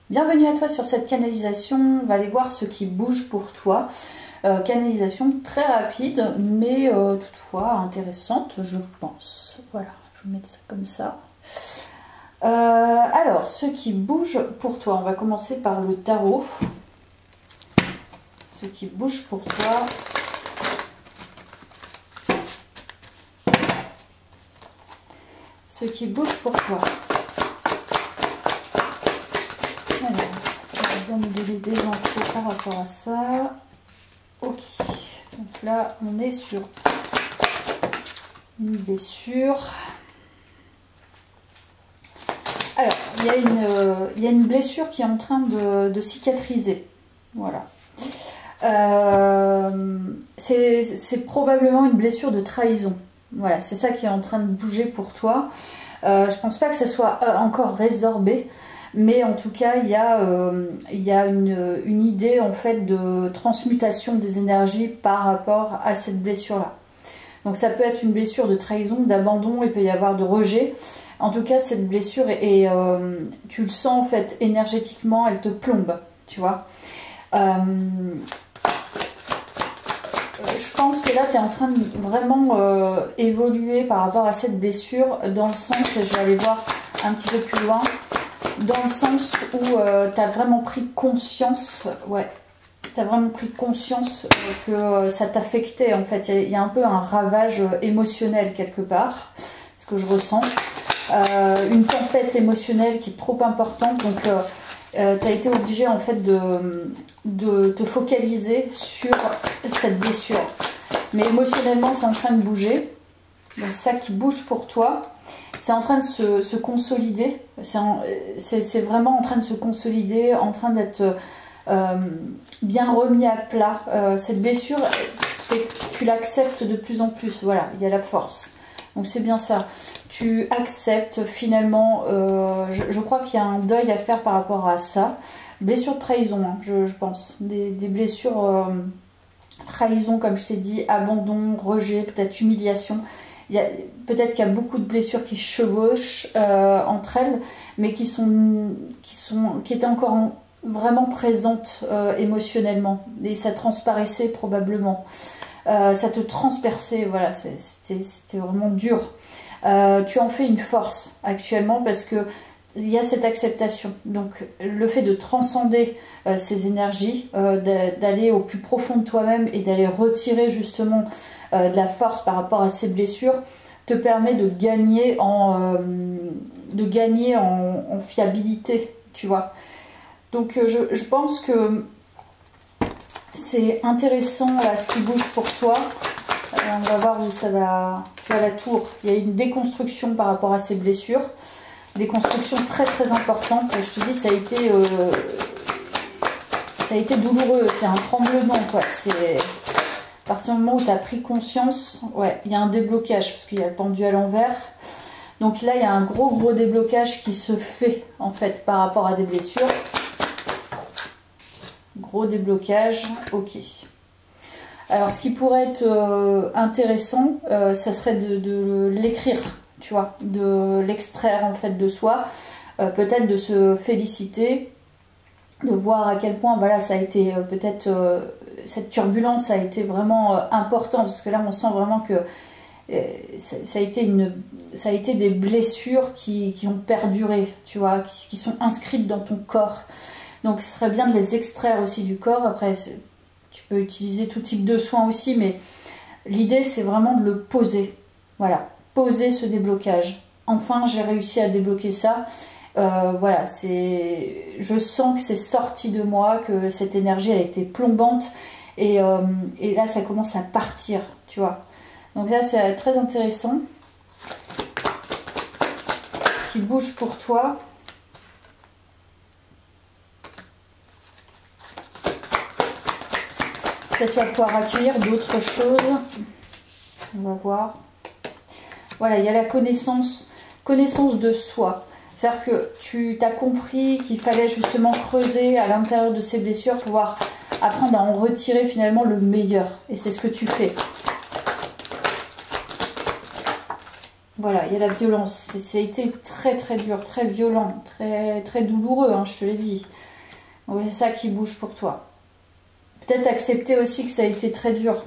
Bienvenue à toi sur cette canalisation, on va aller voir ce qui bouge pour toi. Canalisation très rapide, mais toutefois intéressante, je pense. Voilà, je vais mettre ça comme ça. Alors, ce qui bouge pour toi, on va commencer par le tarot. Ce qui bouge pour toi. Ce qui bouge pour toi. Alors, est-ce qu'on va bien nous donner des infos par rapport à ça? Ok, donc là on est sur une blessure. Alors, il y a une blessure qui est en train de cicatriser. Voilà. C'est probablement une blessure de trahison. Voilà, c'est ça qui est en train de bouger pour toi. Je pense pas que ça soit encore résorbé. Mais en tout cas, il y a une idée en fait de transmutation des énergies par rapport à cette blessure-là. Donc ça peut être une blessure de trahison, d'abandon, il peut y avoir de rejet. En tout cas, cette blessure, tu le sens en fait énergétiquement, elle te plombe, tu vois. Je pense que là, tu es en train de vraiment évoluer par rapport à cette blessure, dans le sens, et je vais aller voir un petit peu plus loin, dans le sens où tu as vraiment pris conscience, ouais, tu as vraiment pris conscience que ça t'affectait en fait. Il y a un peu un ravage émotionnel quelque part, ce que je ressens. Une tempête émotionnelle qui est trop importante, donc tu as été obligé en fait de te focaliser sur cette blessure. Mais émotionnellement, c'est en train de bouger. Donc ça qui bouge pour toi. C'est en train de se consolider, c'est vraiment en train de se consolider, en train d'être bien remis à plat. Cette blessure, tu l'acceptes de plus en plus, voilà, il y a la force. Donc c'est bien ça, tu acceptes finalement, je crois qu'il y a un deuil à faire par rapport à ça. Blessure de trahison, hein, je pense, des blessures trahison comme je t'ai dit, abandon, rejet, peut-être humiliation. Peut-être qu'il y a beaucoup de blessures qui chevauchent entre elles, mais qui étaient encore vraiment présentes émotionnellement. Et ça transparaissait probablement. Ça te transperçait, voilà, c'était vraiment dur. Tu en fais une force actuellement parce que il y a cette acceptation. Donc le fait de transcender ces énergies, d'aller au plus profond de toi-même et d'aller retirer justement de la force par rapport à ces blessures, te permet de gagner en fiabilité, tu vois. Donc je pense que c'est intéressant là, ce qui bouge pour toi. On va voir où ça va. Tu vois la tour, il y a une déconstruction par rapport à ces blessures. Déconstruction très très importante. Je te dis, ça a été douloureux, c'est un tremblement quoi. C'est à partir du moment où tu as pris conscience, ouais, il y a un déblocage parce qu'il y a le pendu à l'envers. Donc là, il y a un gros déblocage qui se fait en fait par rapport à des blessures. Gros déblocage, ok. Alors ce qui pourrait être intéressant, ça serait de l'écrire, tu vois, de l'extraire en fait de soi, peut-être de se féliciter, de voir à quel point voilà ça a été peut-être cette turbulence a été vraiment importante, parce que là on sent vraiment que ça a été des blessures qui ont perduré, tu vois, qui sont inscrites dans ton corps. Donc ce serait bien de les extraire aussi du corps. Après tu peux utiliser tout type de soins aussi, mais l'idée c'est vraiment de le poser, voilà, poser ce déblocage. Enfin j'ai réussi à débloquer ça. Voilà, je sens que c'est sorti de moi, que cette énergie elle a été plombante et là ça commence à partir, tu vois. Donc là c'est très intéressant. Ce qui bouge pour toi. Peut-être tu vas pouvoir accueillir d'autres choses. On va voir. Voilà, il y a la connaissance de soi. C'est-à-dire que tu t'as compris qu'il fallait justement creuser à l'intérieur de ces blessures pour pouvoir apprendre à en retirer finalement le meilleur. Et c'est ce que tu fais. Voilà, il y a la violence. Ça a été très très dur, très violent, très très douloureux, hein, je te l'ai dit. Donc c'est ça qui bouge pour toi. Peut-être accepter aussi que ça a été très dur.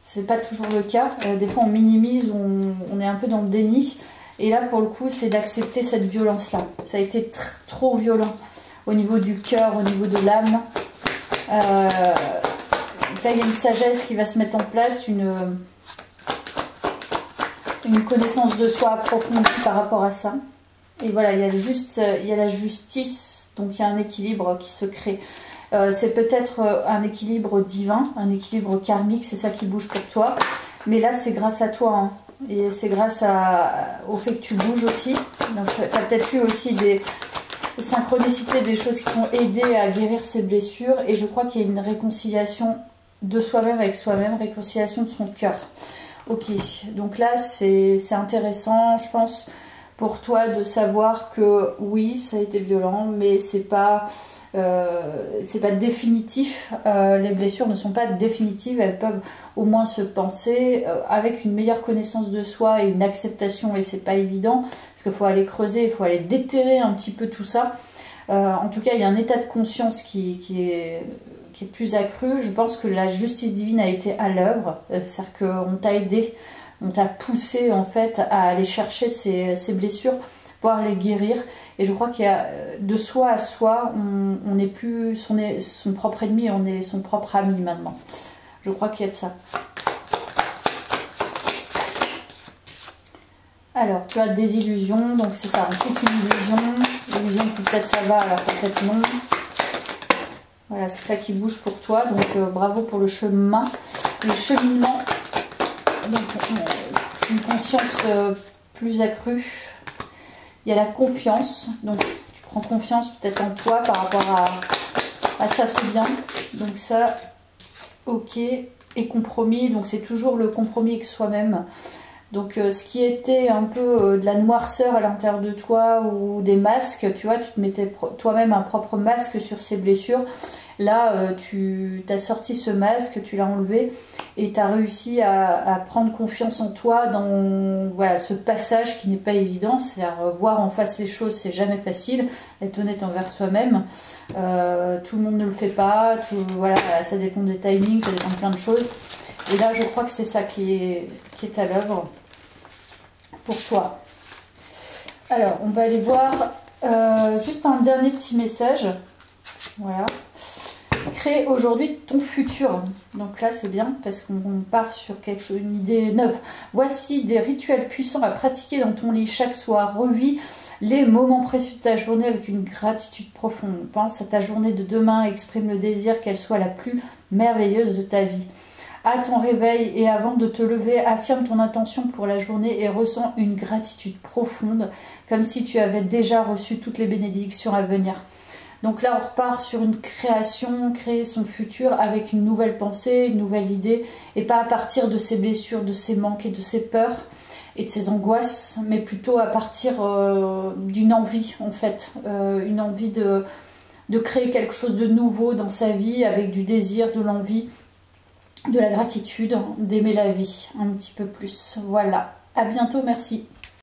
C'est pas toujours le cas. Des fois on minimise, on est un peu dans le déni. Et là pour le coup c'est d'accepter cette violence-là. Ça a été trop violent au niveau du cœur, au niveau de l'âme. Là il y a une sagesse qui va se mettre en place, une connaissance de soi approfondie par rapport à ça. Et voilà, il y a la justice, donc il y a un équilibre qui se crée. C'est peut-être un équilibre divin, un équilibre karmique, c'est ça qui bouge pour toi. Mais là, c'est grâce à toi, hein. Et c'est grâce au fait que tu bouges aussi. Donc, tu as peut-être eu aussi des synchronicités, des choses qui t'ont aidé à guérir ces blessures. Et je crois qu'il y a une réconciliation de soi-même avec soi-même, réconciliation de son cœur. Ok, donc là, c'est intéressant, je pense, pour toi de savoir que oui, ça a été violent, mais c'est pas définitif. Les blessures ne sont pas définitives, elles peuvent au moins se penser avec une meilleure connaissance de soi et une acceptation, et c'est pas évident parce qu'il faut aller creuser, il faut aller déterrer un petit peu tout ça. En tout cas, il y a un état de conscience qui est plus accru. Je pense que la justice divine a été à l'œuvre, c'est-à-dire qu'on t'a aidé, on t'a poussé en fait à aller chercher ces blessures, pouvoir les guérir. Et je crois qu'il y a de soi à soi, on n'est plus son propre ennemi, on est son propre ami maintenant. Je crois qu'il y a de ça. Alors, tu as des illusions, donc c'est ça, on fait une illusion. L'illusion que peut-être ça va, alors peut-être non. Voilà, c'est ça qui bouge pour toi, donc bravo pour le cheminement. Donc une conscience plus accrue. Il y a la confiance, donc tu prends confiance peut-être en toi par rapport à ça, c'est bien. Donc ça, ok, et compromis, donc c'est toujours le compromis avec soi-même. Donc ce qui était un peu de la noirceur à l'intérieur de toi ou des masques, tu vois, tu te mettais toi-même un propre masque sur ces blessures. Là, tu as sorti ce masque, tu l'as enlevé et tu as réussi à prendre confiance en toi dans voilà, ce passage qui n'est pas évident. C'est-à-dire voir en face les choses, c'est jamais facile. Être honnête envers soi-même. Tout le monde ne le fait pas. Voilà, ça dépend des timings, ça dépend de plein de choses. Et là, je crois que c'est ça qui est à l'œuvre pour toi. Alors, on va aller voir juste un dernier petit message. Voilà. Crée aujourd'hui ton futur. Donc là, c'est bien parce qu'on part sur quelque chose, une idée neuve. Voici des rituels puissants à pratiquer dans ton lit chaque soir. Revis les moments précieux de ta journée avec une gratitude profonde. Pense à ta journée de demain et exprime le désir qu'elle soit la plus merveilleuse de ta vie. À ton réveil et avant de te lever, affirme ton intention pour la journée et ressens une gratitude profonde, comme si tu avais déjà reçu toutes les bénédictions à venir. Donc là, on repart sur une création, créer son futur avec une nouvelle pensée, une nouvelle idée, et pas à partir de ses blessures, de ses manques et de ses peurs et de ses angoisses, mais plutôt à partir d'une envie, en fait, une envie de créer quelque chose de nouveau dans sa vie, avec du désir, de l'envie, de la gratitude, d'aimer la vie un petit peu plus. Voilà, à bientôt, merci.